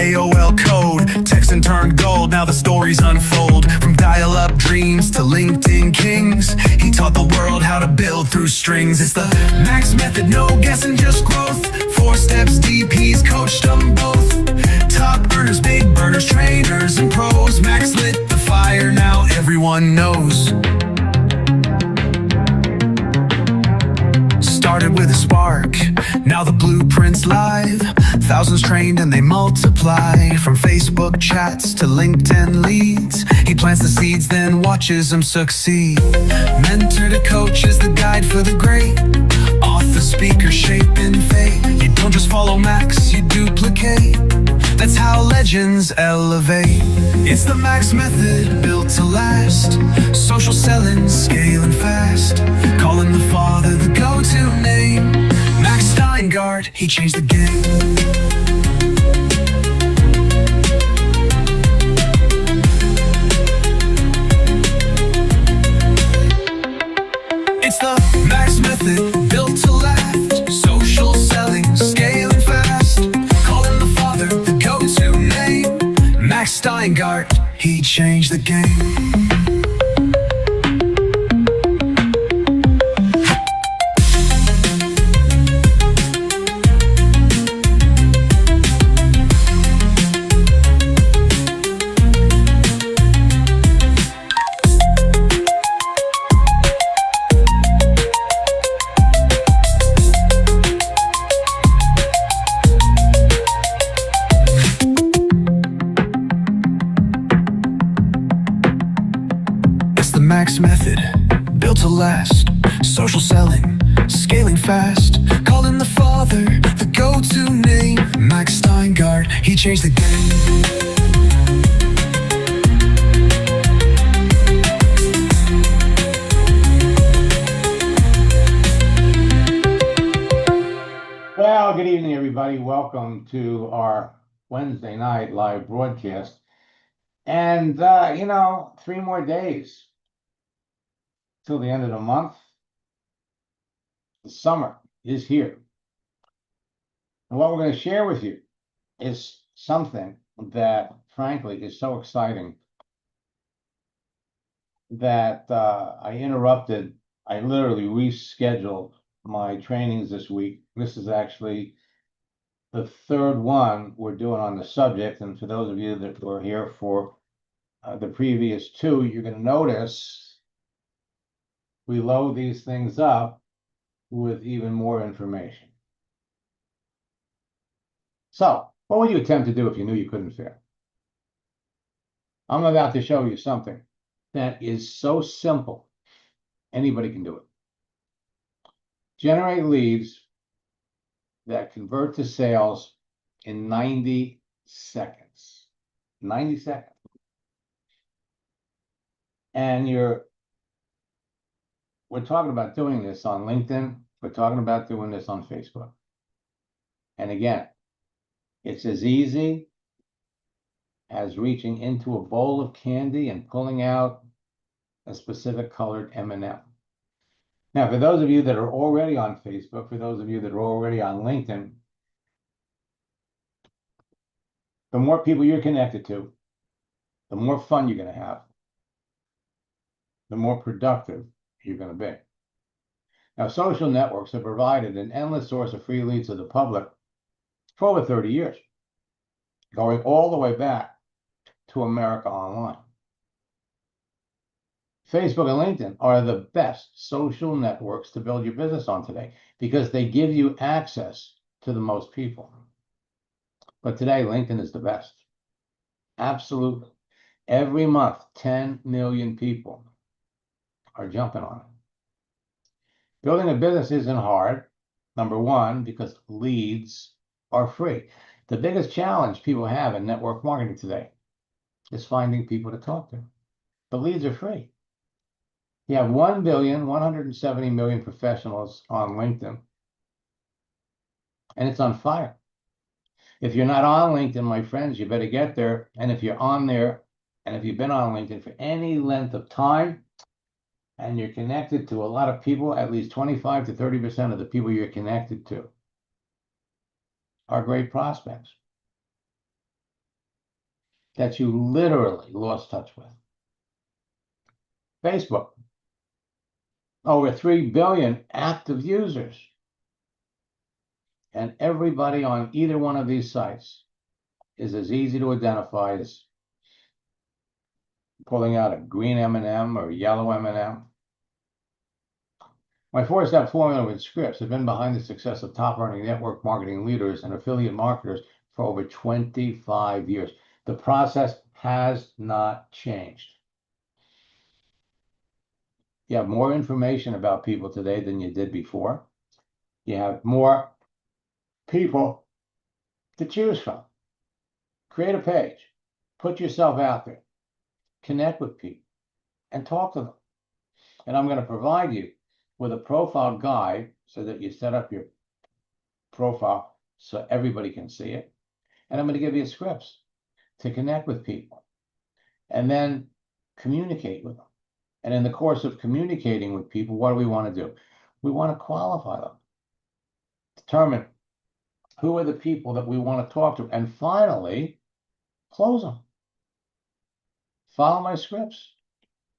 AOL code, text and turned gold. Now the stories unfold. From dial-up dreams to LinkedIn kings, he taught the world how to build through strings. It's the Max method, no guessing, just growth. 4 steps deep, he's coached them both. Top earners, big burners, trainers and pros. Max lit the fire, now everyone knows. Started with a spark, now the blueprint's live. Thousands trained and they multiply. From Facebook chats to LinkedIn leads, he plants the seeds, then watches them succeed. Mentor to coach is the guide for the great. Author, speaker, shaping fate. You don't just follow Max, you duplicate. That's how legends elevate. It's the Max method, built to last. Social selling, scaling fast. Calling the father the go-to name. Max Steingart, he changed the game. It's the Max method, built to last. Social selling, scaling fast. Calling the father the go-to name. Max Steingart, he changed the game. Max method, built to last. Social selling, scaling fast. Calling the father the go-to name. Max Steingart, he changed the game. Well, good evening, everybody. Welcome to our Wednesday night live broadcast. And, 3 more days till the end of the month. The summer is here. And what we're going to share with you is something that, frankly, is so exciting that I literally rescheduled my trainings this week. This is actually the 3rd one we're doing on the subject. And for those of you that were here for the previous 2, you're going to notice we load these things up with even more information. So, what would you attempt to do if you knew you couldn't fail? I'm about to show you something that is so simple, anybody can do it. Generate leads that convert to sales in 90 seconds. 90 seconds. And we're talking about doing this on LinkedIn. We're talking about doing this on Facebook. And again, it's as easy as reaching into a bowl of candy and pulling out a specific colored M&M. Now, for those of you that are already on Facebook, for those of you that are already on LinkedIn, the more people you're connected to, the more fun you're going to have, the more productive you're going to be. Now, social networks have provided an endless source of free leads to the public for over 30 years, going all the way back to America Online. Facebook and LinkedIn are the best social networks to build your business on today because they give you access to the most people. But today, LinkedIn is the best. Absolutely. Every month, 10 million people are jumping on it. Building a business isn't hard, number one, because leads are free. The biggest challenge people have in network marketing today is finding people to talk to. The leads are free. You have 1,170,000,000 professionals on LinkedIn, and it's on fire. If you're not on LinkedIn, my friends, you better get there. And if you're on there, and if you've been on LinkedIn for any length of time, and you're connected to a lot of people, at least 25 to 30% of the people you're connected to are great prospects. that you literally lost touch with? Facebook, over 3 billion active users. And everybody on either one of these sites is as easy to identify as pulling out a green M&M or a yellow M&M. My four-step formula with scripts have been behind the success of top-earning network marketing leaders and affiliate marketers for over 25 years. The process has not changed. You have more information about people today than you did before. You have more people to choose from. Create a page, put yourself out there, connect with people, and talk to them. And I'm going to provide you with a profile guide so that you set up your profile so everybody can see it. And I'm going to give you scripts to connect with people and then communicate with them. And in the course of communicating with people, what do we want to do? We want to qualify them, determine who are the people that we want to talk to, and finally, close them. Follow my scripts,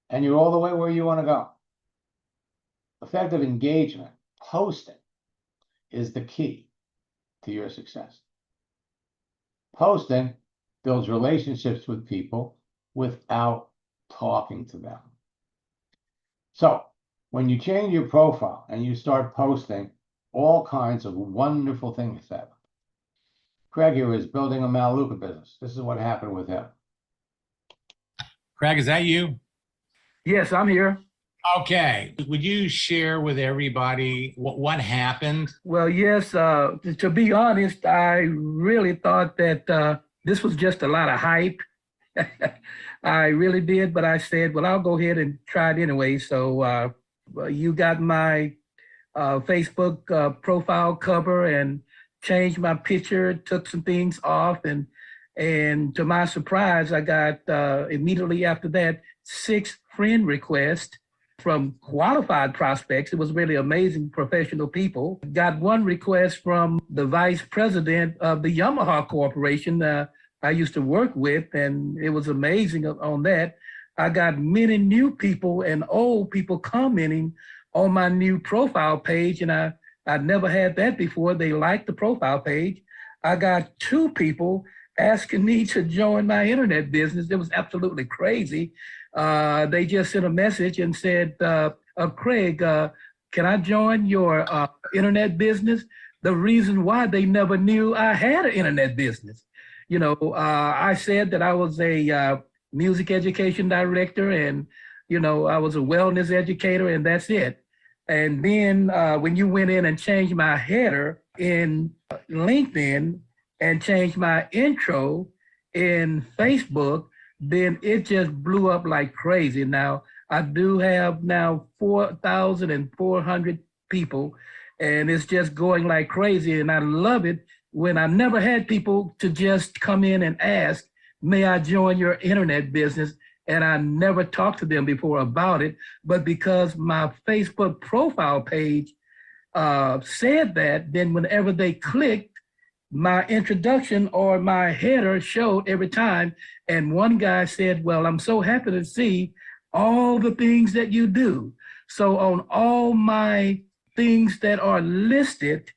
and you're all the way where you want to go. Effective engagement, posting, is the key to your success. Posting builds relationships with people without talking to them. So when you change your profile and you start posting, all kinds of wonderful things happen. Craig here is building a Melaleuca business. This is what happened with him. Craig, is that you? Yes, I'm here. Okay. Would you share with everybody what happened? Well, yes, to be honest, I really thought that this was just a lot of hype. I really did, but I said, well, I'll go ahead and try it anyway. So you got my Facebook profile cover and changed my picture, took some things off, and to my surprise, I got immediately after that 6 friend requests from qualified prospects. It was really amazing, professional people. Got one request from the vice president of the Yamaha Corporation I used to work with, and it was amazing on that. I got many new people and old people commenting on my new profile page, and I'd never had that before. They liked the profile page. I got 2 people asking me to join my internet business. It was absolutely crazy. They just sent a message and said, Craig, can I join your internet business? The reason why, they never knew I had an internet business. You know, I said that I was a music education director, and, you know, I was a wellness educator, and that's it. And then when you went in and changed my header in LinkedIn and changed my intro in Facebook, then it just blew up like crazy. Now, I do have now 4,400 people, and it's just going like crazy. And I love it when I never had people to just come in and ask, may I join your internet business? And I never talked to them before about it. But because my Facebook profile page said that, then whenever they clicked, my introduction or my header showed every time. And one guy said, well, I'm so happy to see all the things that you do. So on all my things that are listed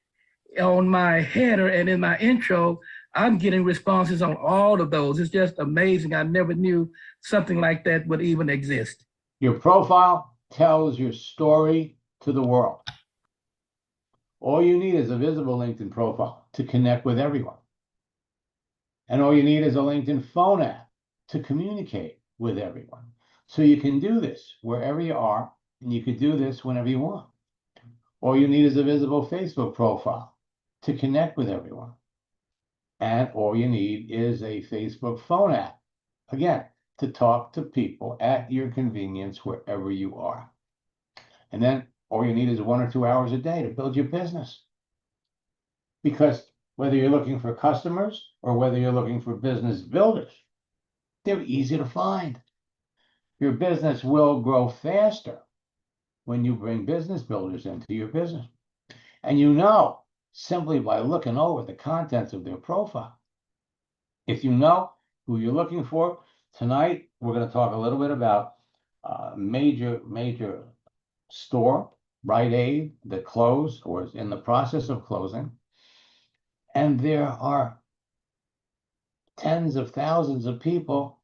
on my header and in my intro, I'm getting responses on all of those. It's just amazing. I never knew something like that would even exist. Your profile tells your story to the world. All you need is a visible LinkedIn profile to connect with everyone. And all you need is a LinkedIn phone app to communicate with everyone. So you can do this wherever you are, and you can do this whenever you want. All you need is a visible Facebook profile to connect with everyone. And all you need is a Facebook phone app, again, to talk to people at your convenience wherever you are. And then all you need is 1 or 2 hours a day to build your business. Because whether you're looking for customers or whether you're looking for business builders, they're easy to find. Your business will grow faster when you bring business builders into your business. And you know, simply by looking over the contents of their profile. If you know who you're looking for. Tonight, we're going to talk a little bit about major store, Rite Aid, that closed or is in the process of closing. And there are tens of thousands of people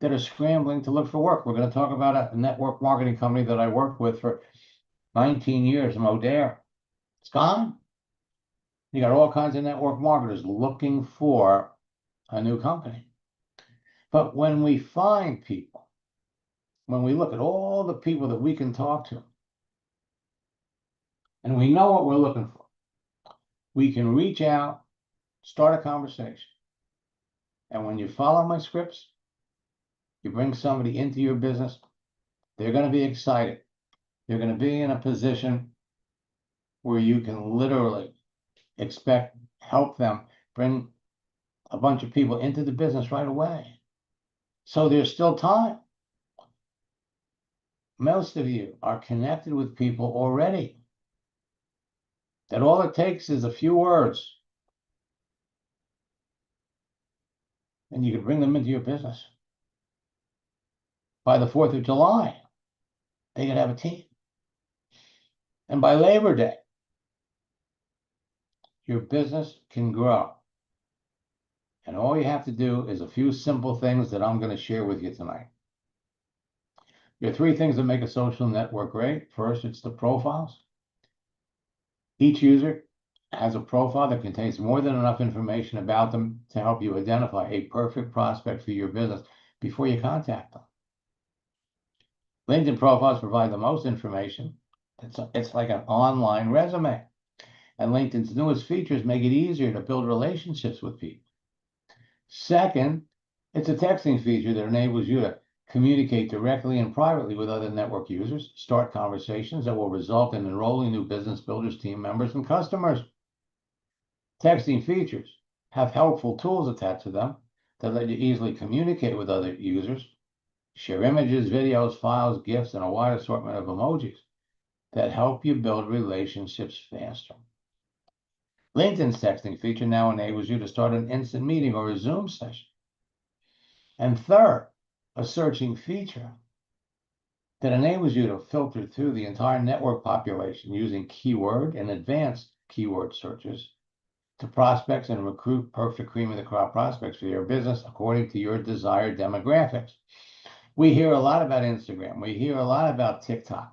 that are scrambling to look for work. We're going to talk about a network marketing company that I worked with for 19 years, Modere. It's gone. You got all kinds of network marketers looking for a new company. But when we find people, when we look at all the people that we can talk to, and we know what we're looking for, we can reach out, start a conversation. And when you follow my scripts, you bring somebody into your business, they're going to be excited. They're going to be in a position where you can literally help them bring a bunch of people into the business right away. So there's still time. Most of you are connected with people already. That all it takes is a few words. And you can bring them into your business. By the 4th of July, they can have a team. And by Labor Day, your business can grow. And all you have to do is a few simple things that I'm going to share with you tonight. There are 3 things that make a social network great. First, it's the profiles. Each user has a profile that contains more than enough information about them to help you identify a perfect prospect for your business before you contact them. LinkedIn profiles provide the most information. It's like an online resume. And LinkedIn's newest features make it easier to build relationships with people. Second, it's a texting feature that enables you to communicate directly and privately with other network users, start conversations that will result in enrolling new business builders, team members, and customers. Texting features have helpful tools attached to them that let you easily communicate with other users, share images, videos, files, GIFs, and a wide assortment of emojis that help you build relationships faster. LinkedIn's texting feature now enables you to start an instant meeting or a Zoom session. And third, a searching feature that enables you to filter through the entire network population using keyword and advanced keyword searches to prospects and recruit perfect cream of the crop prospects for your business according to your desired demographics. We hear a lot about Instagram. We hear a lot about TikTok.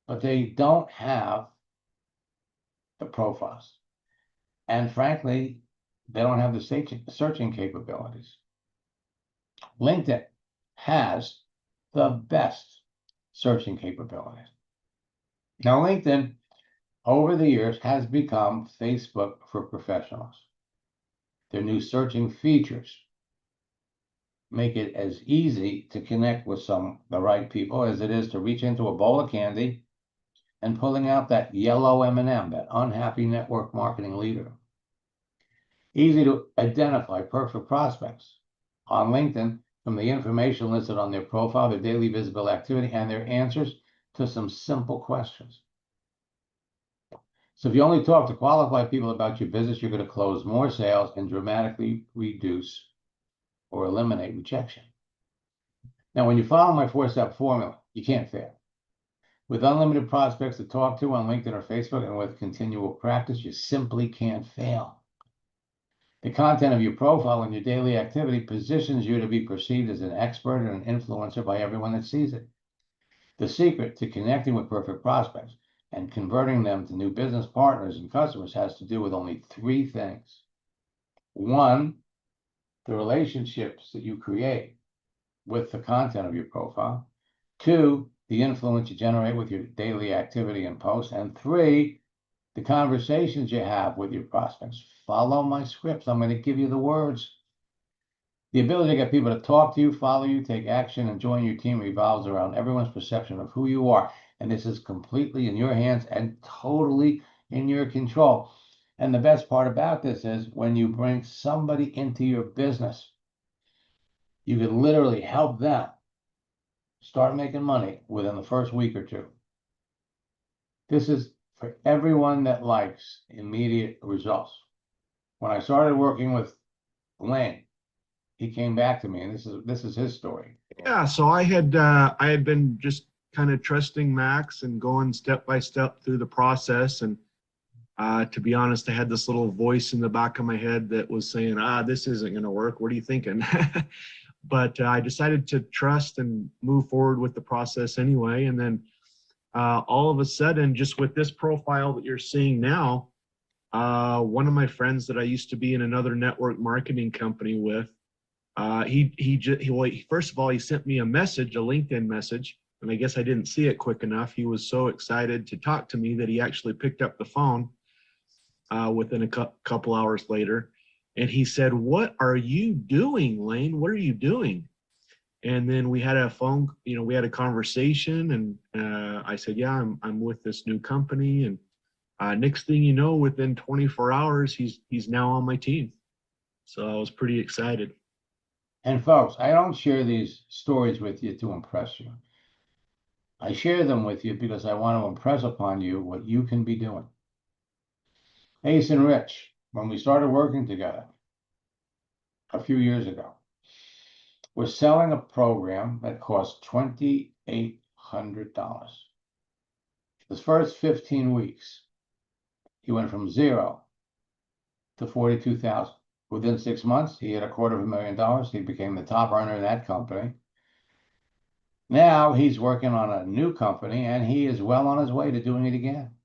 But they don't have the profiles. And frankly, they don't have the searching capabilities. LinkedIn has the best searching capabilities. Now, LinkedIn, over the years, has become Facebook for professionals. Their new searching features make it as easy to connect with the right people as it is to reach into a bowl of candy and pulling out that yellow M&M, that unhappy network marketing leader. Easy to identify perfect prospects on LinkedIn from the information listed on their profile, their daily visible activity, and their answers to some simple questions. So if you only talk to qualified people about your business, you're going to close more sales and dramatically reduce or eliminate rejection. Now, when you follow my 4-step formula, you can't fail. With unlimited prospects to talk to on LinkedIn or Facebook, and with continual practice, you simply can't fail. The content of your profile and your daily activity positions you to be perceived as an expert and an influencer by everyone that sees it. The secret to connecting with perfect prospects and converting them to new business partners and customers has to do with only 3 things. 1, the relationships that you create with the content of your profile. 2, the influence you generate with your daily activity and posts. And 3, the conversations you have with your prospects. Follow my scripts. I'm going to give you the words. The ability to get people to talk to you, follow you, take action, and join your team revolves around everyone's perception of who you are. And this is completely in your hands and totally in your control. And the best part about this is when you bring somebody into your business, you can literally help them start making money within the first week or 2. This is for everyone that likes immediate results. When I started working with Lane, he came back to me, and this is his story. Yeah, so I had been just kind of trusting Max and going step by step through the process. And to be honest, I had this little voice in the back of my head that was saying, this isn't going to work. What are you thinking? But I decided to trust and move forward with the process anyway. And then all of a sudden, just with this profile that you're seeing now, one of my friends that I used to be in another network marketing company with, first of all, he sent me a message, a LinkedIn message, and I guess I didn't see it quick enough. He was so excited to talk to me that he actually picked up the phone within a couple hours later. And he said, "What are you doing, Lane? What are you doing?" And then we had a conversation, and I said, "Yeah, I'm with this new company." And next thing you know, within 24 hours, he's now on my team. So I was pretty excited. And folks, I don't share these stories with you to impress you. I share them with you because I want to impress upon you what you can be doing. Ace and Rich, when we started working together a few years ago, we're selling a program that cost $2,800. His first 15 weeks, he went from 0 to 42,000. Within 6 months, he had $250,000. He became the top earner in that company. Now he's working on a new company, and he is well on his way to doing it again.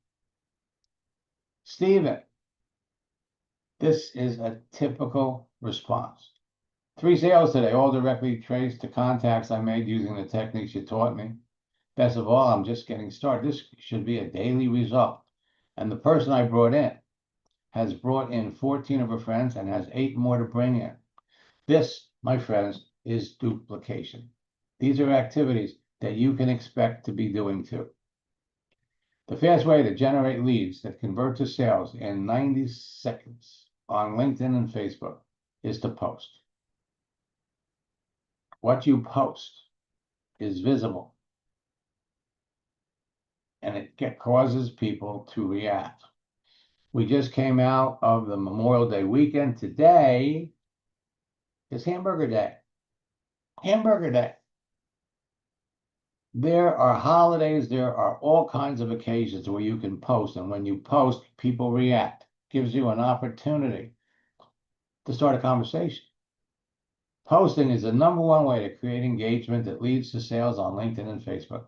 Steven, this is a typical response. 3 sales today, all directly traced to contacts I made using the techniques you taught me. Best of all, I'm just getting started. This should be a daily result. And the person I brought in has brought in 14 of her friends and has 8 more to bring in. This, my friends, is duplication. These are activities that you can expect to be doing too. The fast way to generate leads that convert to sales in 90 seconds on LinkedIn and Facebook is to post. What you post is visible, and it causes people to react. We just came out of the Memorial Day weekend. Today is Hamburger Day. Hamburger Day. There are holidays, there are all kinds of occasions where you can post, and when you post, people react. Gives you an opportunity to start a conversation. Posting is the #1 way to create engagement that leads to sales on LinkedIn and Facebook.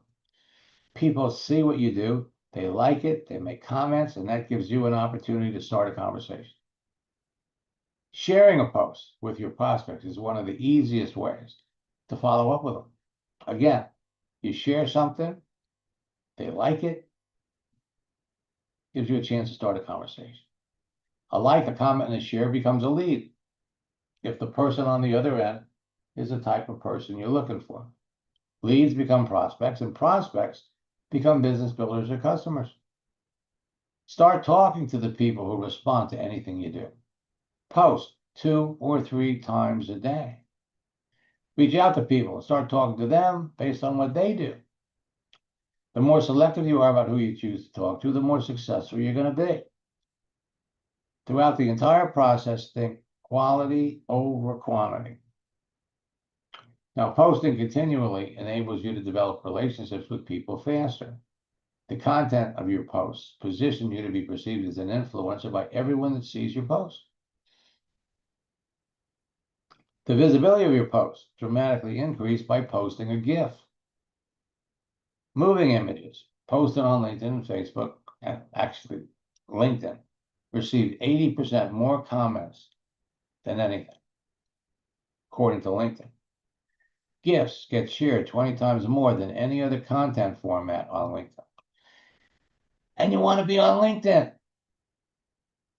People see what you do, they like it, they make comments, and that gives you an opportunity to start a conversation. Sharing a post with your prospects is one of the easiest ways to follow up with them. Again, you share something, they like it, gives you a chance to start a conversation. A like, a comment, and a share becomes a lead if the person on the other end is the type of person you're looking for. Leads become prospects, and prospects become business builders or customers. Start talking to the people who respond to anything you do. Post 2 or 3 times a day. Reach out to people and start talking to them based on what they do. The more selective you are about who you choose to talk to, the more successful you're going to be. Throughout the entire process, think quality over quantity. Now, posting continually enables you to develop relationships with people faster. The content of your posts position you to be perceived as an influencer by everyone that sees your post. The visibility of your posts dramatically increased by posting a GIF. Moving images posted on LinkedIn and Facebook, and actually LinkedIn, received 80% more comments than anything, according to LinkedIn. GIFs get shared 20 times more than any other content format on LinkedIn. And you want to be on LinkedIn.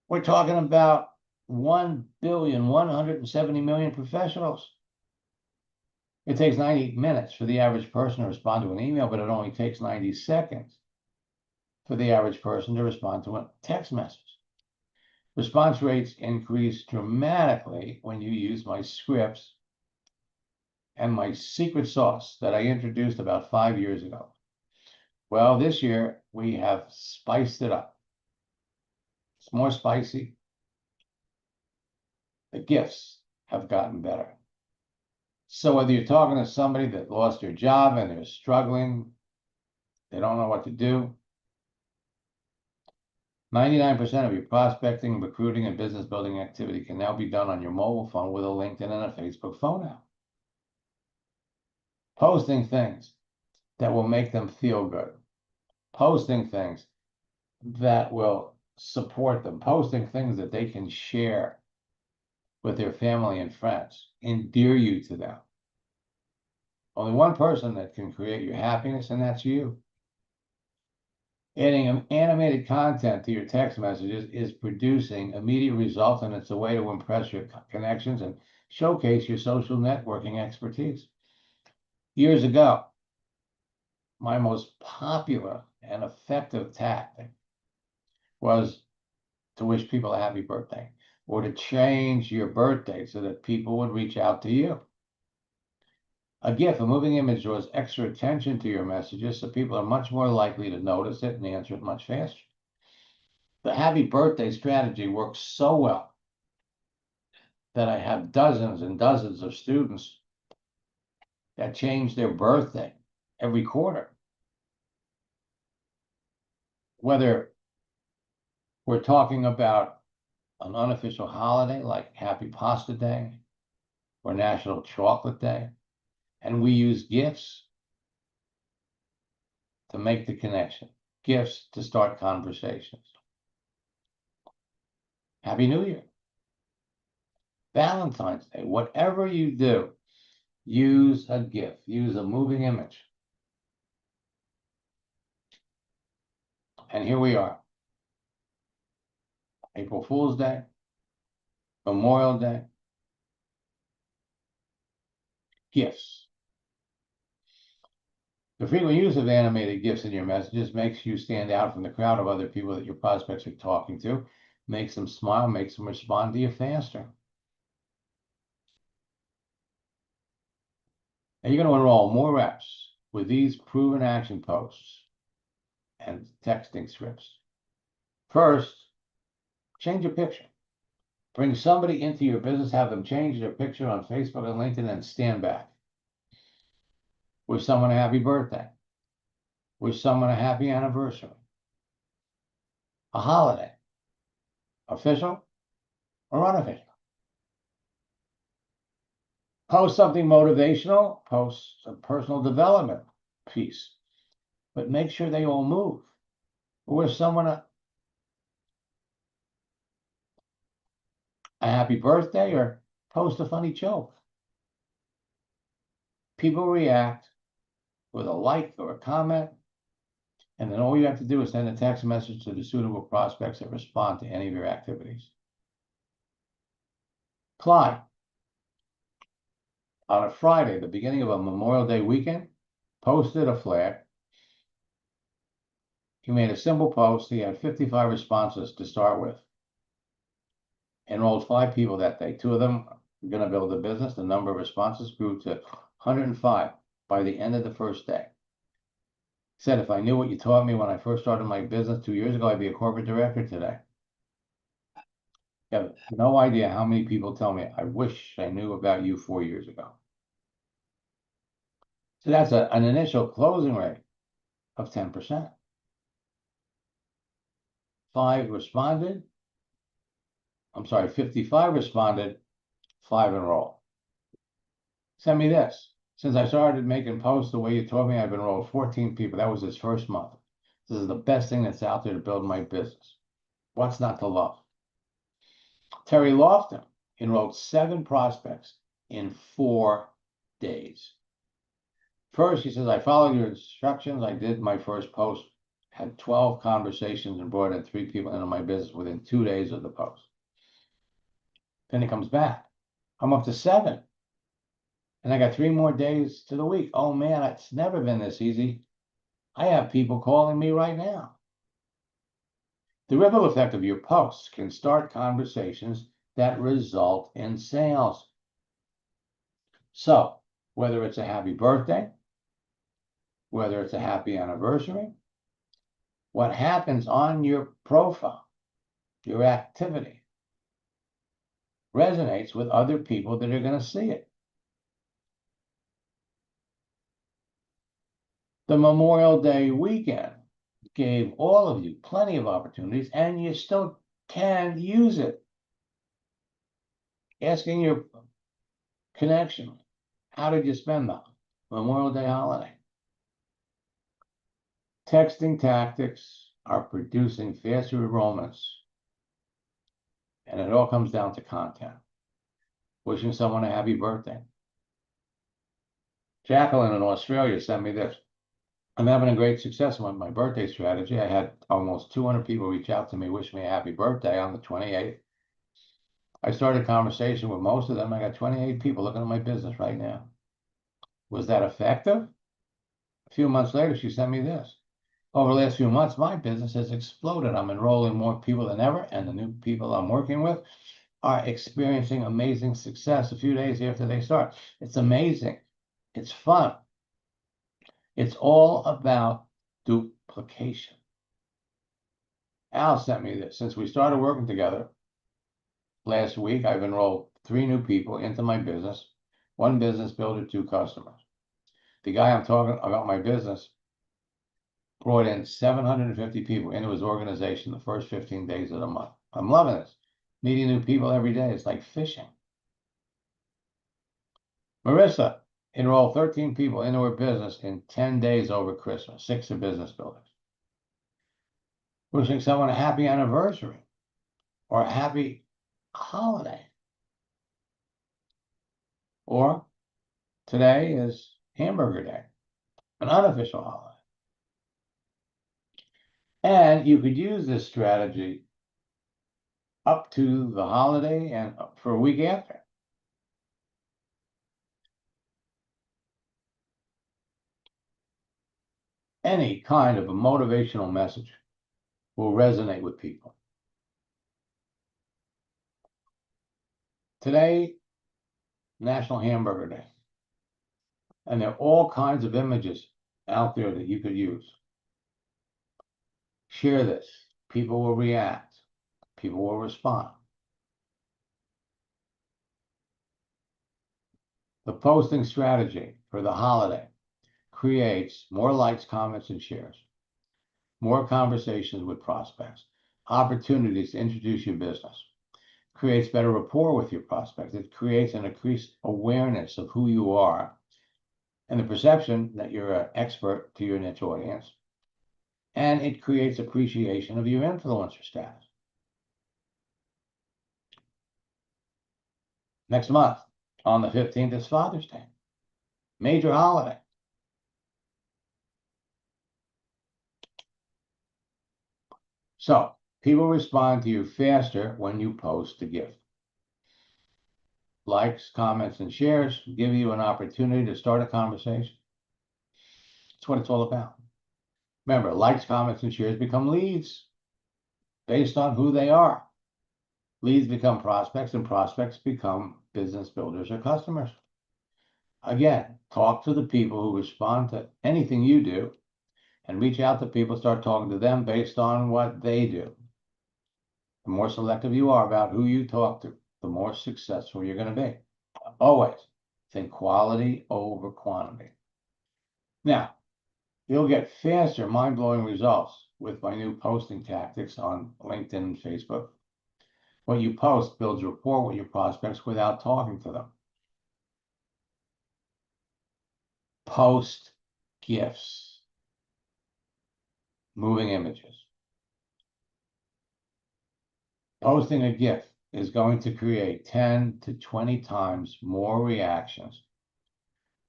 We're talking about 1,170,000,000 professionals. It takes 90 minutes for the average person to respond to an email, but it only takes 90 seconds for the average person to respond to a text message. Response rates increase dramatically when you use my scripts and my secret sauce that I introduced about 5 years ago. Well, this year we have spiced it up. It's more spicy. The GIFs have gotten better. So whether you're talking to somebody that lost their job and they're struggling, they don't know what to do, 99% of your prospecting, recruiting, and business building activity can now be done on your mobile phone with a LinkedIn and a Facebook phone app. Posting things that will make them feel good. Posting things that will support them. Posting things that they can share with their family and friends. Endear you to them. Only one person that can create your happiness, and that's you. Adding animated content to your text messages is producing immediate results, and it's a way to impress your connections and showcase your social networking expertise. Years ago, my most popular and effective tactic was to wish people a happy birthday, or to change your birthday so that people would reach out to you. A GIF, a moving image, draws extra attention to your messages, so people are much more likely to notice it and answer it much faster. The happy birthday strategy works so well that I have dozens and dozens of students that change their birthday every quarter. Whether we're talking about an unofficial holiday like Happy Pasta Day or National Chocolate Day, and we use gifts to make the connection, gifts to start conversations. Happy New Year. Valentine's Day, whatever you do, use a gift, use a moving image. And here we are. April Fool's Day, Memorial Day, gifts. The frequent use of animated GIFs in your messages makes you stand out from the crowd of other people that your prospects are talking to, makes them smile, makes them respond to you faster. And you're going to enroll more reps with these proven action posts and texting scripts. First, change your picture. Bring somebody into your business, have them change their picture on Facebook and LinkedIn, and stand back. Wish someone a happy birthday. Wish someone a happy anniversary. A holiday. Official or unofficial. Post something motivational, post a personal development piece, but make sure they all move. Wish someone a happy birthday, or post a funny joke. People react with a like or a comment, and then all you have to do is send a text message to the suitable prospects that respond to any of your activities. Clyde, on a Friday, the beginning of a Memorial Day weekend, posted a flare. He made a simple post. He had 55 responses to start with. Enrolled 5 people that day. 2 of them were going to build a business. The number of responses grew to 105 by the end of the first day. He said, if I knew what you taught me when I first started my business 2 years ago, I'd be a corporate director today. You have no idea how many people tell me, I wish I knew about you 4 years ago. So that's an initial closing rate of 10%. 55 responded, 5 enrolled. Send me this. Since I started making posts the way you taught me, I've enrolled 14 people. That was his first month. This is the best thing that's out there to build my business. What's not to love? Terry Lofton enrolled 7 prospects in 4 days. First, he says, I followed your instructions. I did my first post, had 12 conversations, and brought in 3 people into my business within 2 days of the post. Then he comes back. I'm up to 7. And I got 3 more days to the week. Oh man, it's never been this easy. I have people calling me right now. The ripple effect of your posts can start conversations that result in sales. So, whether it's a happy birthday, whether it's a happy anniversary, what happens on your profile, your activity, resonates with other people that are going to see it. The Memorial Day weekend gave all of you plenty of opportunities, and you still can use it. Asking your connection, how did you spend the Memorial Day holiday? Texting tactics are producing faster enrollments, and it all comes down to content. Wishing someone a happy birthday. Jacqueline in Australia sent me this. I'm having a great success with my birthday strategy. I had almost 200 people reach out to me, wish me a happy birthday on the 28th. I started a conversation with most of them. I got 28 people looking at my business right now. Was that effective? A few months later, she sent me this. Over the last few months, my business has exploded. I'm enrolling more people than ever, and the new people I'm working with are experiencing amazing success a few days after they start. It's amazing. It's fun. It's all about duplication. Al sent me this. Since we started working together last week, I've enrolled 3 new people into my business, 1 business builder, 2 customers. The guy I'm talking about my business brought in 750 people into his organization the first 15 days of the month. I'm loving this. Meeting new people every day. It's like fishing. Marissa enrolled 13 people into her business in 10 days over Christmas. 6 are business builders. Wishing someone a happy anniversary or a happy holiday. Or today is Hamburger Day, an unofficial holiday. And you could use this strategy up to the holiday and for a week after. Any kind of a motivational message will resonate with people. Today, National Hamburger Day. And there are all kinds of images out there that you could use. Share this. People will react. People will respond. The posting strategy for the holiday creates more likes, comments, and shares, more conversations with prospects, opportunities to introduce your business, creates better rapport with your prospects. It creates an increased awareness of who you are and the perception that you're an expert to your niche audience. And it creates appreciation of your influencer status. Next month, on the 15th, is Father's Day. Major holiday. So, people respond to you faster when you post a gift. Likes, comments, and shares give you an opportunity to start a conversation. That's what it's all about. Remember, likes, comments, and shares become leads based on who they are. Leads become prospects, and prospects become business builders or customers. Again, talk to the people who respond to anything you do, and reach out to people, start talking to them based on what they do. The more selective you are about who you talk to, the more successful you're going to be. Always think quality over quantity. Now, you'll get faster, mind-blowing results with my new posting tactics on LinkedIn and Facebook. What you post builds rapport with your prospects without talking to them. Post gifts, moving images. Posting a gift is going to create 10 to 20 times more reactions,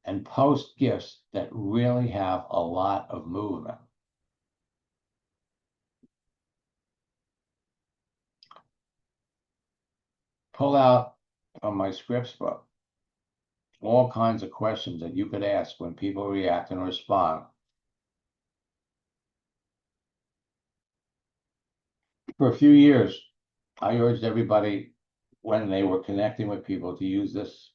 and post gifts that really have a lot of movement. Pull out from my scripts book all kinds of questions that you could ask when people react and respond. For a few years, I urged everybody when they were connecting with people to use this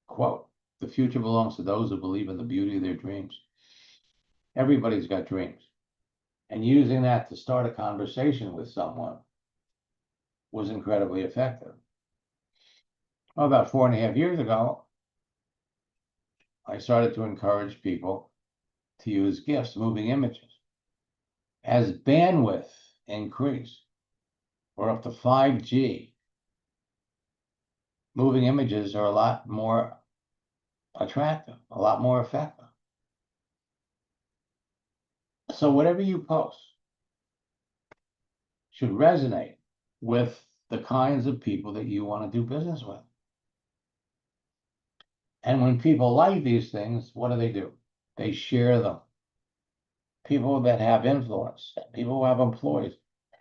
quote: "The future belongs to those who believe in the beauty of their dreams." Everybody's got dreams. And using that to start a conversation with someone was incredibly effective. Well, about 4.5 years ago, I started to encourage people to use GIFs, moving images. As bandwidth increased, we're up to 5G. Moving images are a lot more attractive, a lot more effective. So whatever you post should resonate with the kinds of people that you want to do business with. And when people like these things, what do? They share them. People that have influence, people who have employees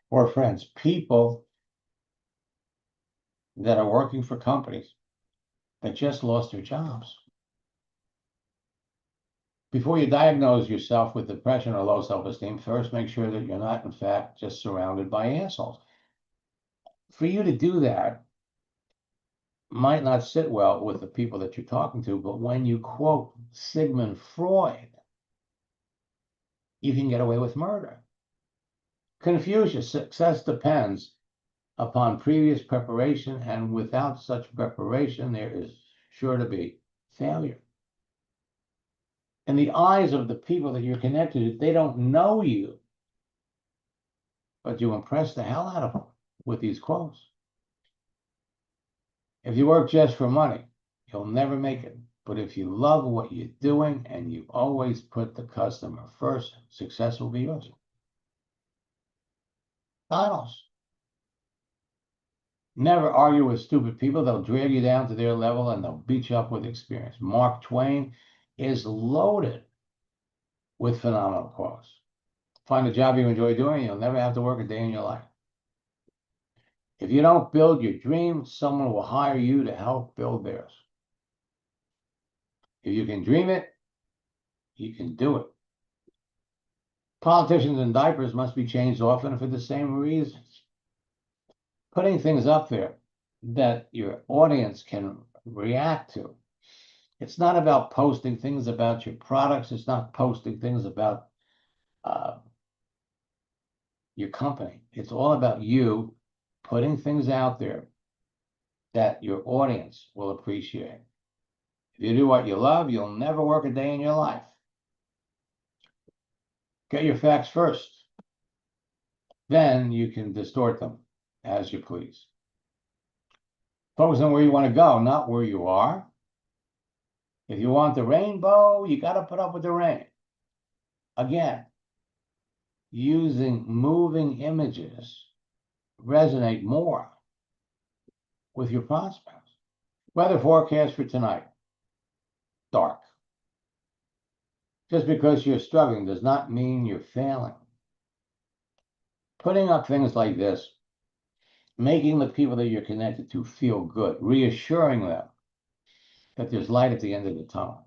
or friends, people that are working for companies that just lost their jobs. Before you diagnose yourself with depression or low self-esteem, first make sure that you're not, in fact, just surrounded by assholes. For you to do that might not sit well with the people that you're talking to, but when you quote Sigmund Freud, you can get away with murder. Confucius, success depends upon previous preparation, and without such preparation, there is sure to be failure. In the eyes of the people that you're connected to, they don't know you, but you impress the hell out of them with these quotes. If you work just for money, you'll never make it. But if you love what you're doing and you always put the customer first, success will be yours. Titles. Never argue with stupid people. They'll drag you down to their level and they'll beat you up with experience. Mark Twain is loaded with phenomenal quotes. Find a job you enjoy doing, you'll never have to work a day in your life. If you don't build your dream, someone will hire you to help build theirs. If you can dream it, you can do it. Politicians in diapers must be changed often for the same reasons. Putting things up there that your audience can react to. It's not about posting things about your products. It's not posting things about your company. It's all about you putting things out there that your audience will appreciate. If you do what you love, you'll never work a day in your life. Get your facts first. Then you can distort them as you please. Focus on where you want to go, not where you are. If you want the rainbow, you got to put up with the rain. Again, using moving images resonate more with your prospects. Weather forecast for tonight. Dark. Just because you're struggling does not mean you're failing. Putting up things like this, making the people that you're connected to feel good, reassuring them that there's light at the end of the tunnel.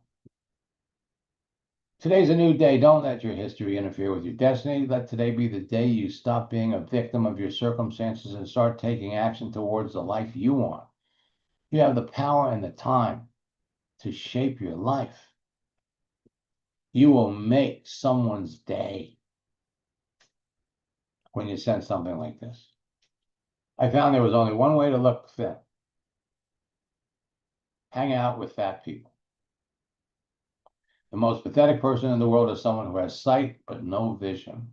Today's a new day. Don't let your history interfere with your destiny. Let today be the day you stop being a victim of your circumstances and start taking action towards the life you want. You have the power and the time to shape your life. You will make someone's day when you send something like this. I found there was only one way to look thin. Hang out with fat people. The most pathetic person in the world is someone who has sight but no vision.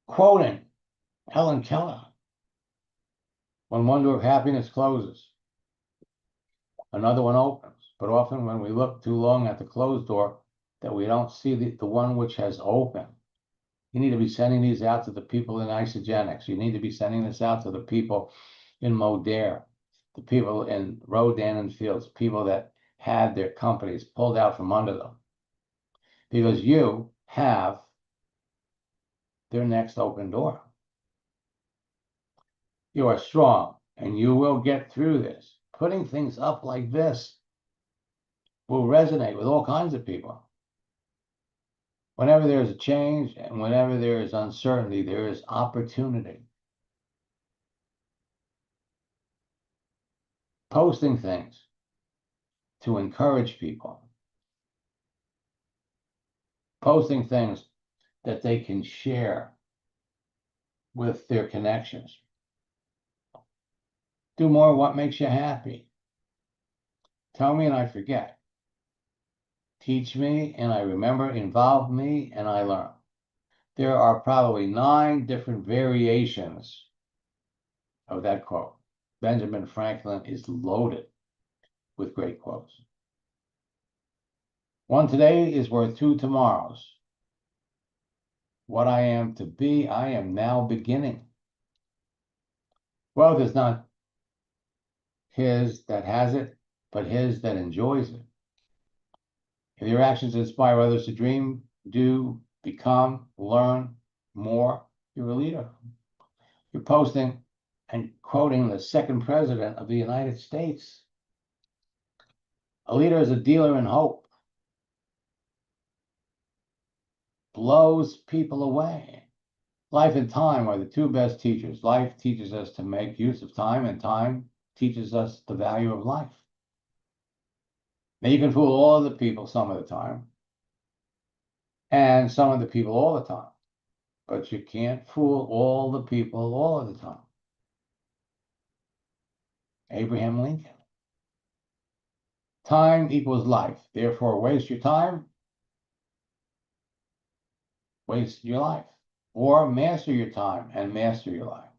Quoting Helen Keller, when one door of happiness closes, another one opens. But often when we look too long at the closed door, that we don't see the one which has opened. You need to be sending these out to the people in Isagenix. You need to be sending this out to the people in Modere, the people in Rodan and Fields, people that had their companies pulled out from under them. Because you have their next open door. You are strong and you will get through this. Putting things up like this will resonate with all kinds of people. Whenever there is a change and whenever there is uncertainty, there is opportunity. Posting things to encourage people. Posting things that they can share with their connections. Do more of what makes you happy. Tell me and I forget. Teach me and I remember. Involve me and I learn. There are probably 9 different variations of that quote. Benjamin Franklin is loaded with great quotes. One today is worth 2 tomorrows. What I am to be, I am now beginning. Wealth is not his that has it, but his that enjoys it. If your actions inspire others to dream, do, become, learn more, you're a leader. You're posting and quoting the 2nd president of the United States. A leader is a dealer in hope. Blows people away. Life and time are the 2 best teachers. Life teaches us to make use of time, and time teaches us the value of life. Now, you can fool all of the people some of the time, and some of the people all the time, but you can't fool all the people all of the time. Abraham Lincoln. Time equals life. Therefore, waste your time, waste your life. Or master your time and master your life.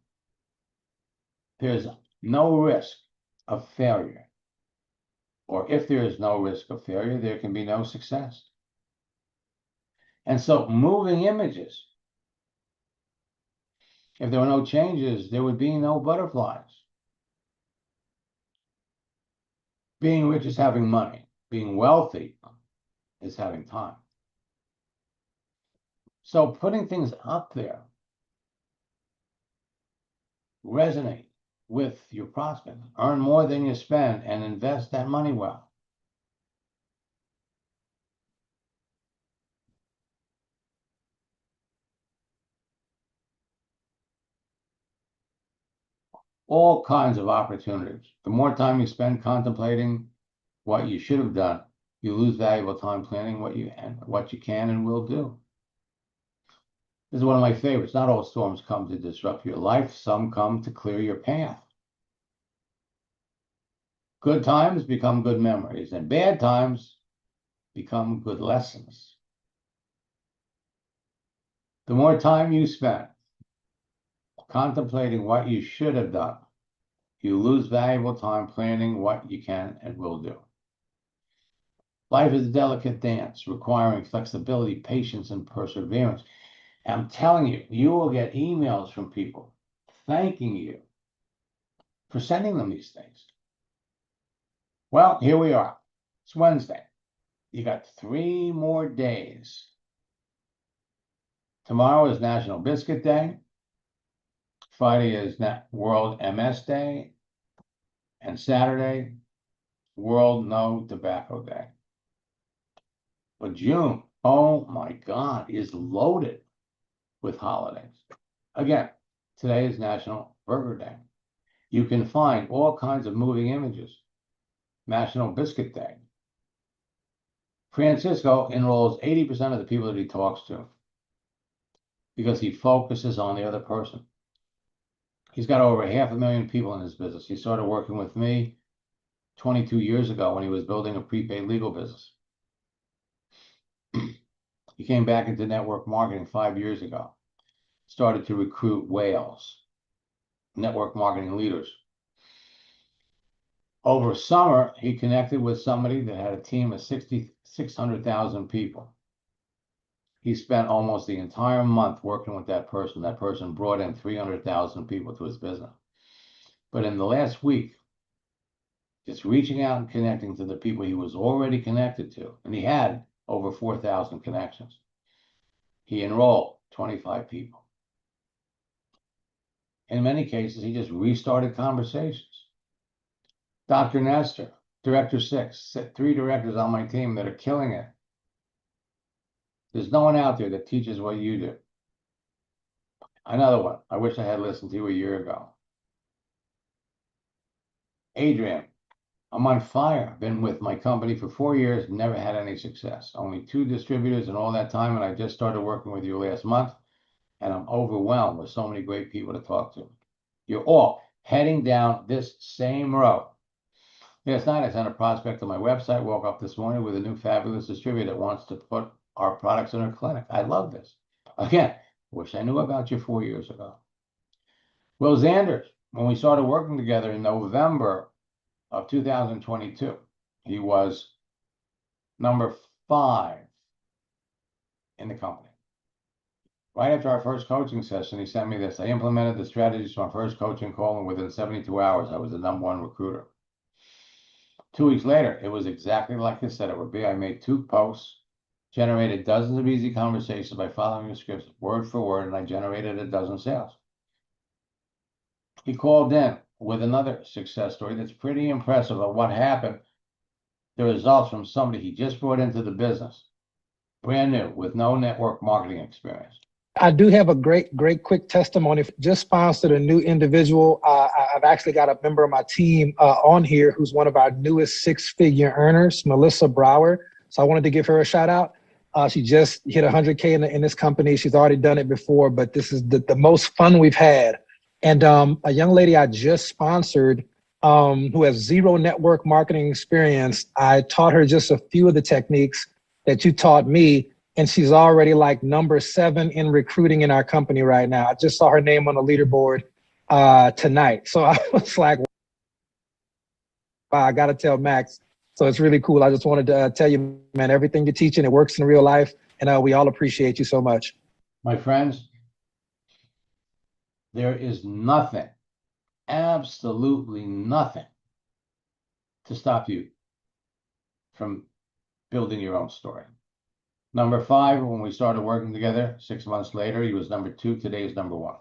There's no risk of failure. Or if there is no risk of failure, there can be no success. And so moving images. If there were no changes, there would be no butterflies. Being rich is having money. Being wealthy is having time. So putting things up there resonate with your prospects. Earn more than you spend and invest that money well. All kinds of opportunities. The more time you spend contemplating what you should have done, you lose valuable time planning what you can and will do. This is one of my favorites. Not all storms come to disrupt your life. Some come to clear your path. Good times become good memories, and bad times become good lessons. The more time you spend contemplating what you should have done, you lose valuable time planning what you can and will do. Life is a delicate dance requiring flexibility, patience, and perseverance. I'm telling you, you will get emails from people thanking you for sending them these things. Well, here we are. It's Wednesday. You got 3 more days. Tomorrow is National Biscuit Day. Friday is World MS Day. And Saturday, World No Tobacco Day. But June, oh my God, is loaded with holidays. Again, today is National Burger Day. You can find all kinds of moving images. National Biscuit Day. Francisco enrolls 80% of the people that he talks to because he focuses on the other person. He's got over 500,000 people in his business. He started working with me 22 years ago when he was building a prepaid legal business. He came back into network marketing 5 years ago. Started to recruit whales, network marketing leaders. Over summer, he connected with somebody that had a team of 600,000 people. He spent almost the entire month working with that person. That person brought in 300,000 people to his business. But in the last week, just reaching out and connecting to the people he was already connected to, and he had over 4,000 connections, he enrolled 25 people. In many cases, he just restarted conversations. Dr. Nestor, Director 6, 3 directors on my team that are killing it. There's no one out there that teaches what you do. Another one, I wish I had listened to a year ago. Adrian, I'm on fire. Been with my company for 4 years, never had any success. Only 2 distributors in all that time, and I just started working with you last month, and I'm overwhelmed with so many great people to talk to. You're all heading down this same road. Last night, I sent a prospect to my website, woke up this morning with a new fabulous distributor that wants to put our products in her clinic. I love this. Again, wish I knew about you 4 years ago. Will Zanders, when we started working together in November of 2022, he was number 5 in the company. Right after our first coaching session, he sent me this. I implemented the strategies from our first coaching call, and within 72 hours, I was the #1 recruiter. 2 weeks later, it was exactly like he said it would be. I made 2 posts, generated dozens of easy conversations by following the scripts word for word, and I generated a dozen sales. He called in with another success story that's pretty impressive of what happened, the results from somebody he just brought into the business, brand new, with no network marketing experience. I do have a great quick testimony. Just sponsored a new individual. I've actually got a member of my team on here who's one of our newest 6-figure earners, Melissa Brower. So I wanted to give her a shout out. She just hit 100K in this company. She's already done it before, but this is the most fun we've had. And a young lady I just sponsored who has 0 network marketing experience, I taught her just a few of the techniques that you taught me. And she's already like number 7 in recruiting in our company right now. I just saw her name on the leaderboard tonight. So I was like, wow, I got to tell Max. So it's really cool. I just wanted to tell you, man, everything you're teaching, it works in real life. And we all appreciate you so much. My friends, there is nothing, absolutely nothing, to stop you from building your own story. Number 5, when we started working together, 6 months later, he was number 2. Today is number 1.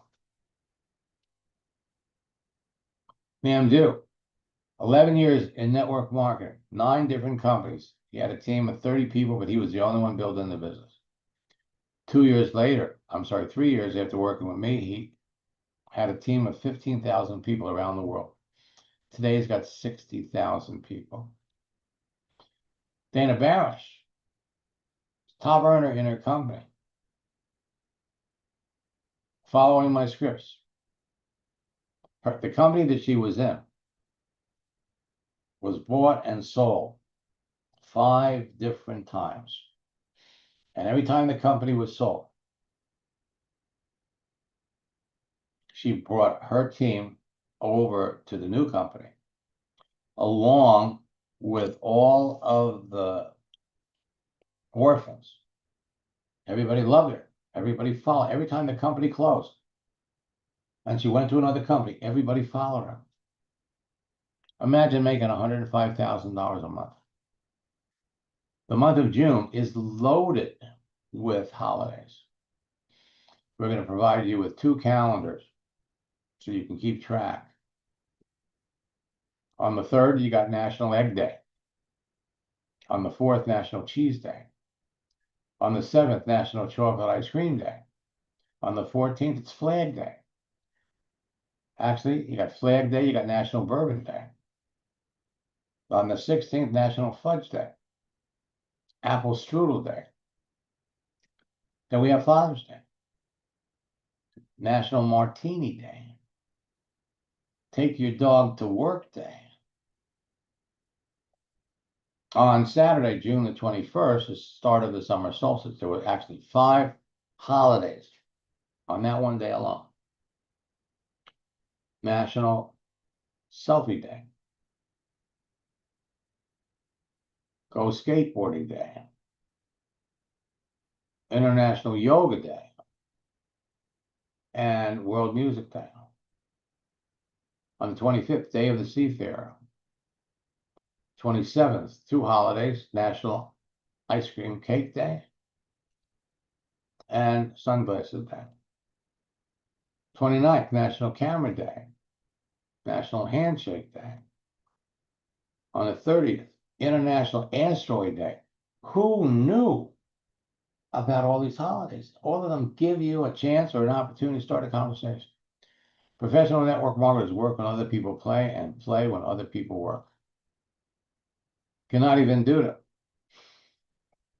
Namdu, 11 years in network marketing, 9 different companies. He had a team of 30 people, but he was the only one building the business. 3 years after working with me, he had a team of 15,000 people around the world. Today, he's got 60,000 people. Dana Barish, top earner in her company, following my scripts. The company that she was in was bought and sold 5 different times. And every time the company was sold, she brought her team over to the new company, along with all of the orphans. Everybody loved her. Everybody followed. Every time the company closed and she went to another company, everybody followed her. Imagine making $105,000 a month. The month of June is loaded with holidays. We're going to provide you with 2 calendars so you can keep track. On the 3rd, you got National Egg Day. On the 4th, National Cheese Day. On the 7th, National Chocolate Ice Cream Day. On the 14th, it's Flag Day. Actually, you got Flag Day, you got National Bourbon Day. On the 16th, National Fudge Day. Apple Strudel Day. Then we have Father's Day. National Martini Day. Take your dog to work day. On Saturday, June the 21st, the start of the summer solstice, there were actually 5 holidays on that one day alone. National Selfie Day. Go Skateboarding Day. International Yoga Day. And World Music Day. On the 25th, Day of the Seafarer. 27th, 2 holidays, National Ice Cream Cake Day and Sunglasses Day. 29th, National Camera Day, National Handshake Day. On the 30th, International Asteroid Day. Who knew about all these holidays? All of them give you a chance or an opportunity to start a conversation. Professional network marketers work when other people play and play when other people work. Kanaway Venduta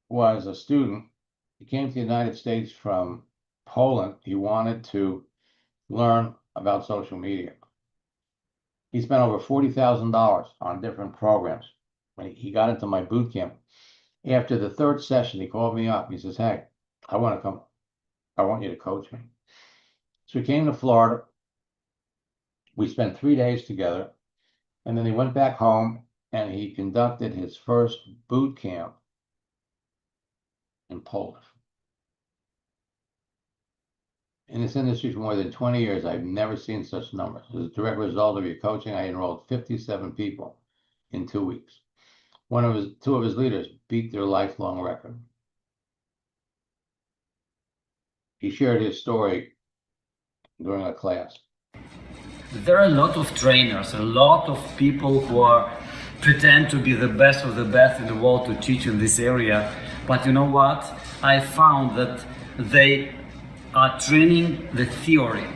was a student. He came to the United States from Poland. He wanted to learn about social media. He spent over $40,000 on different programs. When he got into my boot camp, after the third session, he called me up. He says, "Hey, I want to come. I want you to coach me." So we came to Florida. We spent 3 days together, and then he went back home and he conducted his first boot camp in Poland. In this industry for more than 20 years, I've never seen such numbers. As a direct result of your coaching, I enrolled 57 people in 2 weeks. Two of his leaders beat their lifelong record. He shared his story during a class. There are a lot of trainers, a lot of people who are pretend to be the best of the best in the world to teach in this area. But you know what? I found that they are training the theory.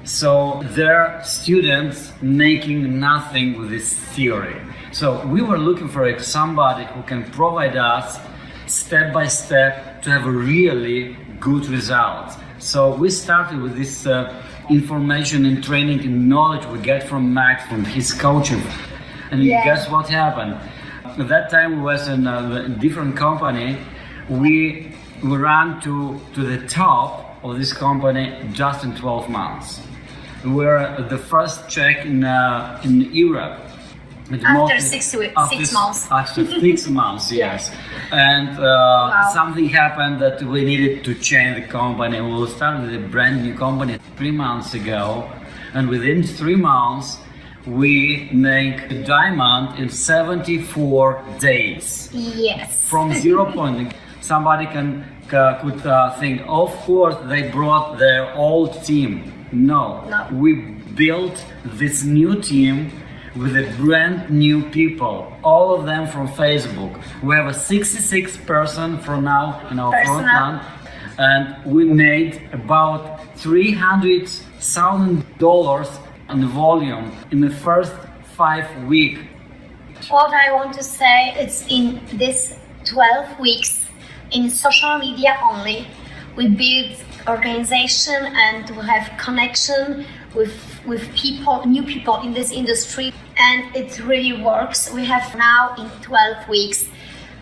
So their students making nothing with this theory. So we were looking for somebody who can provide us step by step to have a really good result. So we started with this information and training and knowledge we get from Max, from his coaching. And guess what happened? At that time we was in a different company. We ran to the top of this company just in 12 months. We were the first check in Europe. After 6 months. After 6 months, yes. And something happened that we needed to change the company. We started a brand new company 3 months ago. And within 3 months, we make a diamond in 74 days. Yes. From 0 point. Somebody could think, of course, they brought their old team. No. We built this new team with a brand new people, all of them from Facebook. We have a 66 person for now in our front line, and we made about $300,000 in volume in the first 5 weeks. What I want to say is in this 12 weeks, in social media only, we build organization and we have connection with people, new people in this industry, and it really works. We have now in 12 weeks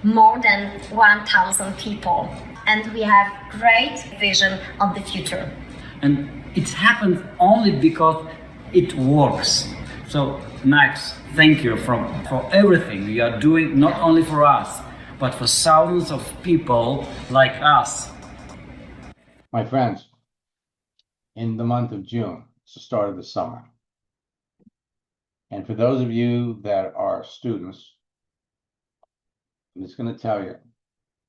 more than 1,000 people, and we have great vision of the future. And it happens only because it works. So Max, thank you for everything you are doing, not only for us, but for thousands of people like us. My friends, in the month of June, it's the start of the summer. And for those of you that are students, I'm just going to tell you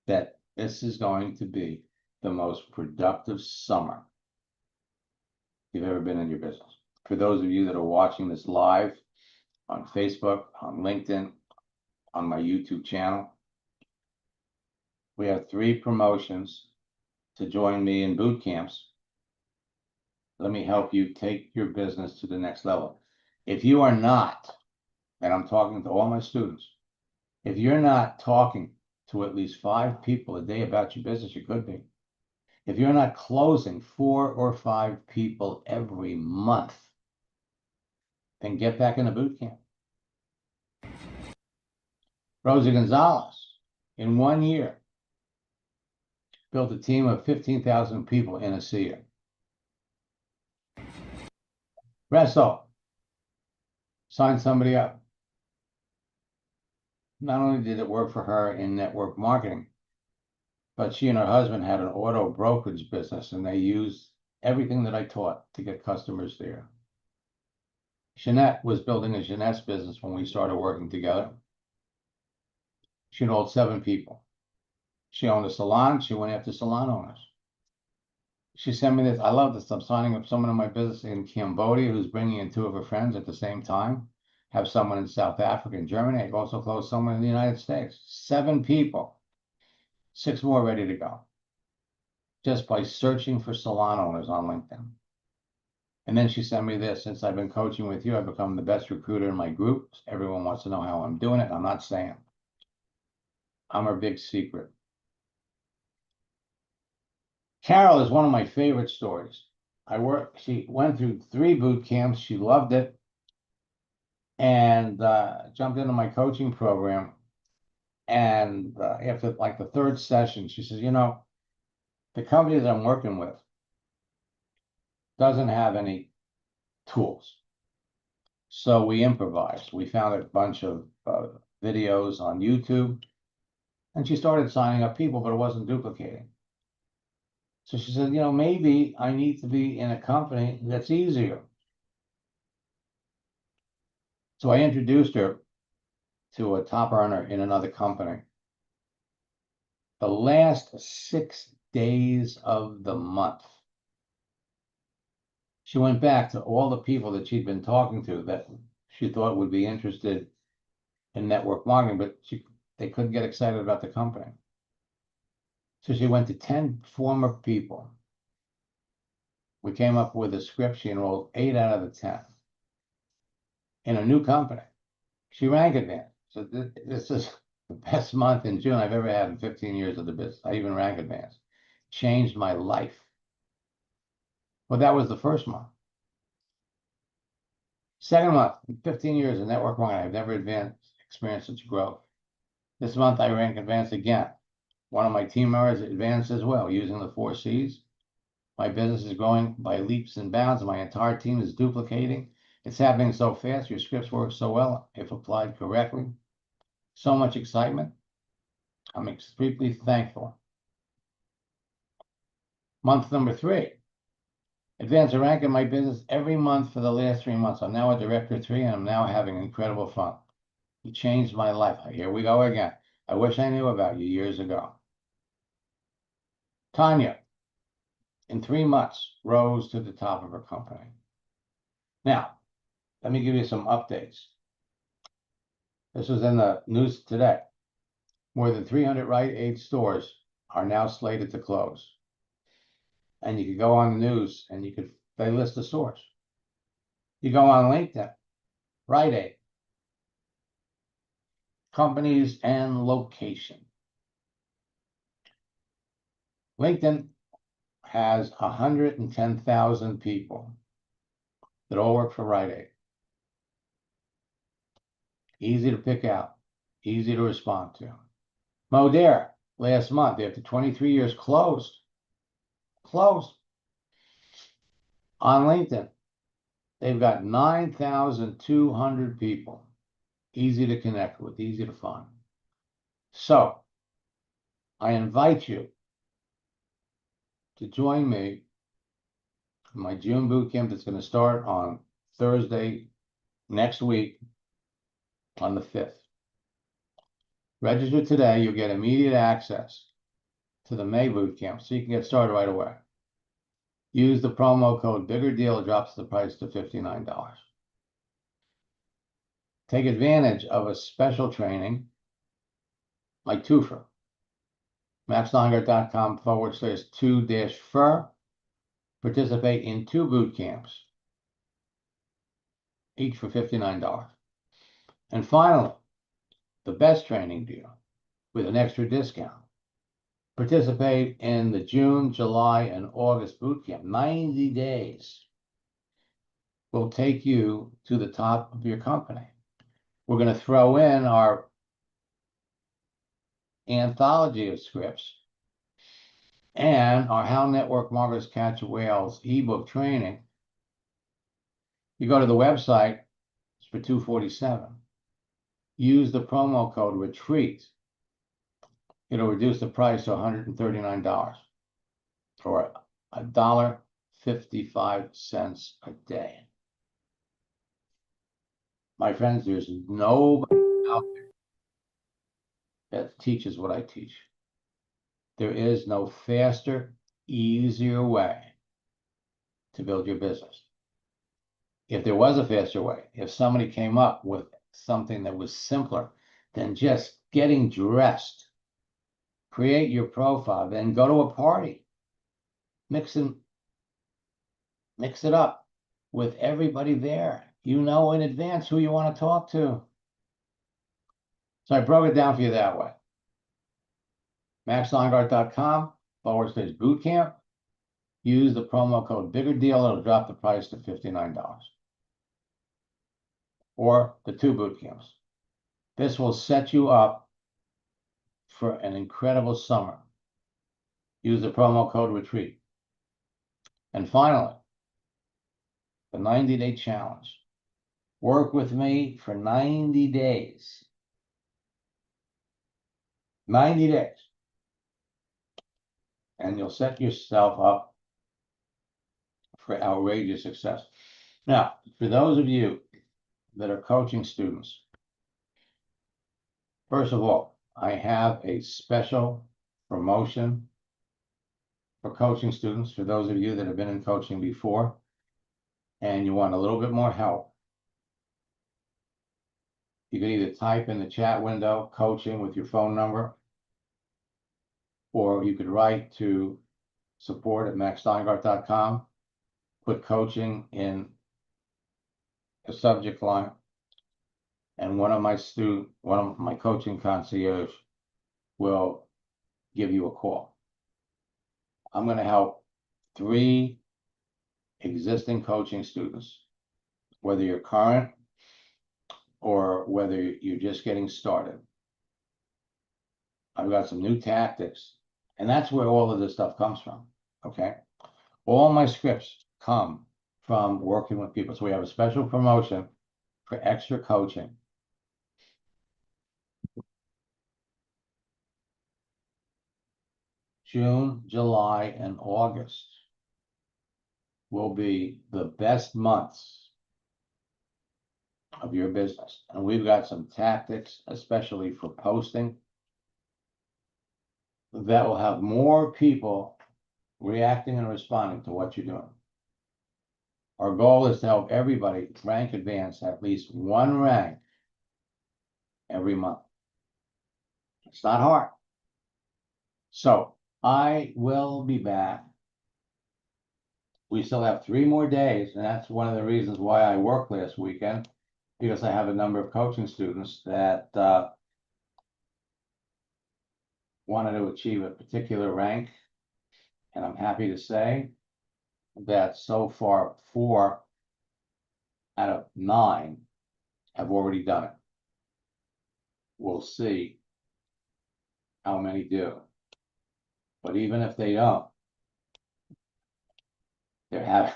that this is going to be the most productive summer you've ever been in your business. For those of you that are watching this live on Facebook, on LinkedIn, on my YouTube channel, we have 3 promotions to join me in boot camps. Let me help you take your business to the next level. If you are not, and I'm talking to all my students, if you're not talking to at least 5 people a day about your business, you could be. If you're not closing 4 or 5 people every month, then get back in the boot camp. Rosa Gonzalez, in 1 year, built a team of 15,000 people in a year. Resso signed somebody up. Not only did it work for her in network marketing, but she and her husband had an auto brokerage business, and they used everything that I taught to get customers there. Jeanette was building a Jeunesse business when we started working together. She enrolled 7 people. She owned a salon. She went after salon owners. She sent me this. I love this. I'm signing up someone in my business in Cambodia who's bringing in 2 of her friends at the same time. Have someone in South Africa and Germany. I've also closed someone in the United States. 7 people. 6 more ready to go. Just by searching for salon owners on LinkedIn. And then she sent me this. Since I've been coaching with you, I've become the best recruiter in my group. Everyone wants to know how I'm doing it. I'm not saying. I'm her big secret. Carol is one of my favorite stories. She went through 3 boot camps. She loved it. and jumped into my coaching program. And after like the third session, she says, you know, the company that I'm working with doesn't have any tools. So we improvised. We found a bunch of videos on YouTube, and she started signing up people, but it wasn't duplicating. So she said, you know, maybe I need to be in a company that's easier. So I introduced her to a top earner in another company. The last 6 days of the month, she went back to all the people that she'd been talking to that she thought would be interested in network marketing, but they couldn't get excited about the company. So she went to 10 former people. We came up with a script. She enrolled 8 out of the 10 in a new company. She rank advanced. So this is the best month in June I've ever had in 15 years of the business. I even rank advanced. Changed my life. Well, that was the first month. Second month, in 15 years of network marketing, I've never experienced such growth. This month, I rank advanced again. One of my team members advanced as well, using the 4 C's. My business is growing by leaps and bounds, and my entire team is duplicating. It's happening so fast. Your scripts work so well if applied correctly. So much excitement. I'm extremely thankful. Month number 3. Advance a rank in my business every month for the last 3 months. I'm now a director 3, and I'm now having incredible fun. You changed my life. Here we go again. I wish I knew about you years ago. Tanya, in 3 months, rose to the top of her company. Now, let me give you some updates. This was in the news today. More than 300 Rite Aid stores are now slated to close. And you could go on the news and they list the stores. You go on LinkedIn, Rite Aid, companies and location. LinkedIn has 110,000 people that all work for Rite Aid. Easy to pick out, easy to respond to. Modere, last month, after 23 years, closed. On LinkedIn, they've got 9,200 people. Easy to connect with, easy to find. So, I invite you to join me in my June boot camp that's going to start on Thursday next week on the 5th. Register today. You'll get immediate access to the May boot camp so you can get started right away. Use the promo code Bigger Deal. It drops the price to $59. Take advantage of a special training like twofer. maxsteingart.com/2-FUR. Participate in 2 boot camps, each for $59. And finally, the best training deal with an extra discount. Participate in the June, July, and August boot camp. 90 days will take you to the top of your company. We're going to throw in our anthology of scripts and our How Network Marketers Catch Whales ebook training. You go to the website, it's for $247. Use the promo code RETREAT. It'll reduce the price to $139 or $1.55 a day. My friends, there's nobody out there that teaches what I teach. There is no faster, easier way to build your business. If there was a faster way, if somebody came up with something that was simpler than just getting dressed, create your profile, then go to a party, mix it up with everybody there. You know in advance who you want to talk to. So I broke it down for you that way. maxsteingart.com/bootcamp. Use the promo code Bigger Deal. It'll drop the price to $59. or the 2 boot camps. This will set you up for an incredible summer. Use the promo code RETREAT. And finally, the 90-day challenge. Work with me for 90 days. 90 days. And you'll set yourself up for outrageous success. Now, for those of you that are coaching students, first of all, I have a special promotion for coaching students. For those of you that have been in coaching before and you want a little bit more help, you can either type in the chat window coaching with your phone number, or you could write to support@maxsteingart.com, put coaching in the subject line, and one of my coaching concierge will give you a call. I'm going to help 3 existing coaching students, whether you're current or whether you're just getting started. I've got some new tactics, and that's where all of this stuff comes from, okay? All my scripts come from working with people. So we have a special promotion for extra coaching. June, July, and August will be the best months of your business. And we've got some tactics, especially for posting, that will have more people reacting and responding to what you're doing. Our goal is to help everybody rank advance at least 1 rank every month. It's not hard. So I will be back. We still have 3 more days, and that's one of the reasons why I worked last weekend, because I have a number of coaching students that wanted to achieve a particular rank. And I'm happy to say that so far 4 out of 9 have already done it. We'll see how many do. But even if they don't, they're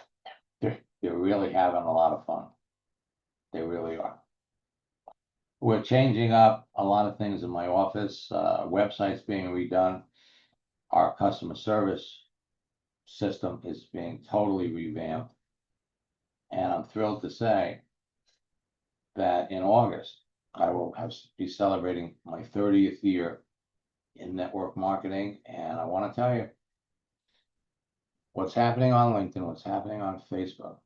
really having a lot of fun. They really are. We're changing up a lot of things in my office. Website's being redone. Our customer service system is being totally revamped. And I'm thrilled to say that in August, I will be celebrating my 30th year in network marketing. And I want to tell you, what's happening on LinkedIn, what's happening on Facebook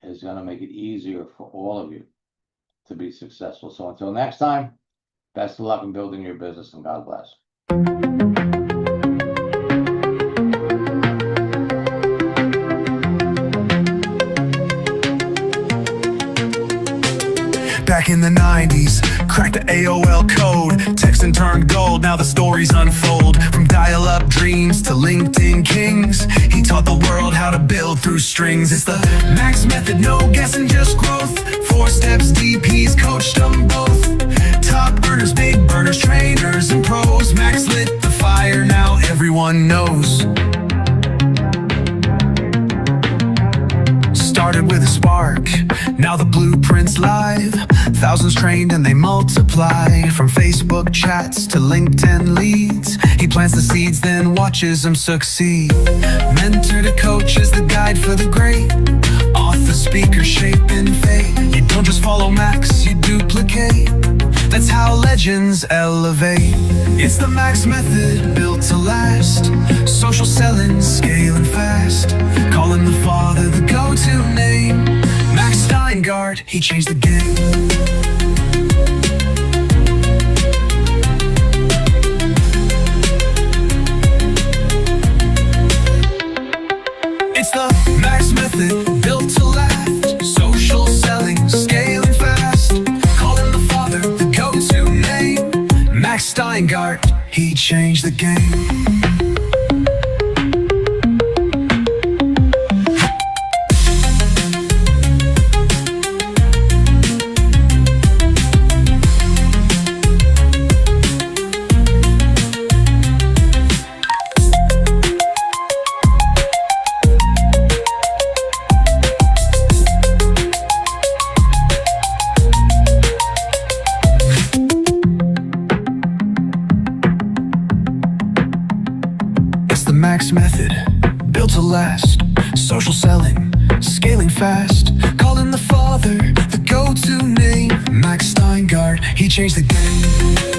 is going to make it easier for all of you to be successful. So until next time, best of luck in building your business, and God bless. Back in the 90s, cracked the AOL code, texting turned gold, now the stories unfold. From dial-up dreams to LinkedIn kings, he taught the world how to build through strings. It's the Max method, no guessing, just growth. 4 steps deep, he's coached them both. Top earners, big burners, trainers, and pros. Max lit the fire, now everyone knows. Started with a spark, now the blueprint's live. Thousands trained and they multiply. From Facebook chats to LinkedIn leads, he plants the seeds, then watches them succeed. Mentor to coach is the guide for the great. Author, speaker, shaping fate. You don't just follow Max, you duplicate. That's how legends elevate. It's the Max method, built to last. Social selling, scaling fast. Call him the father, the go-to name. Max Steingart, he changed the game. It's the Max method, built to last. Social selling, scaling fast. Call him the father, the go-to name. Max Steingart, he changed the game. built to last. Social selling, scaling fast. Calling the father, the go-to name. Max Steingart, he changed the game.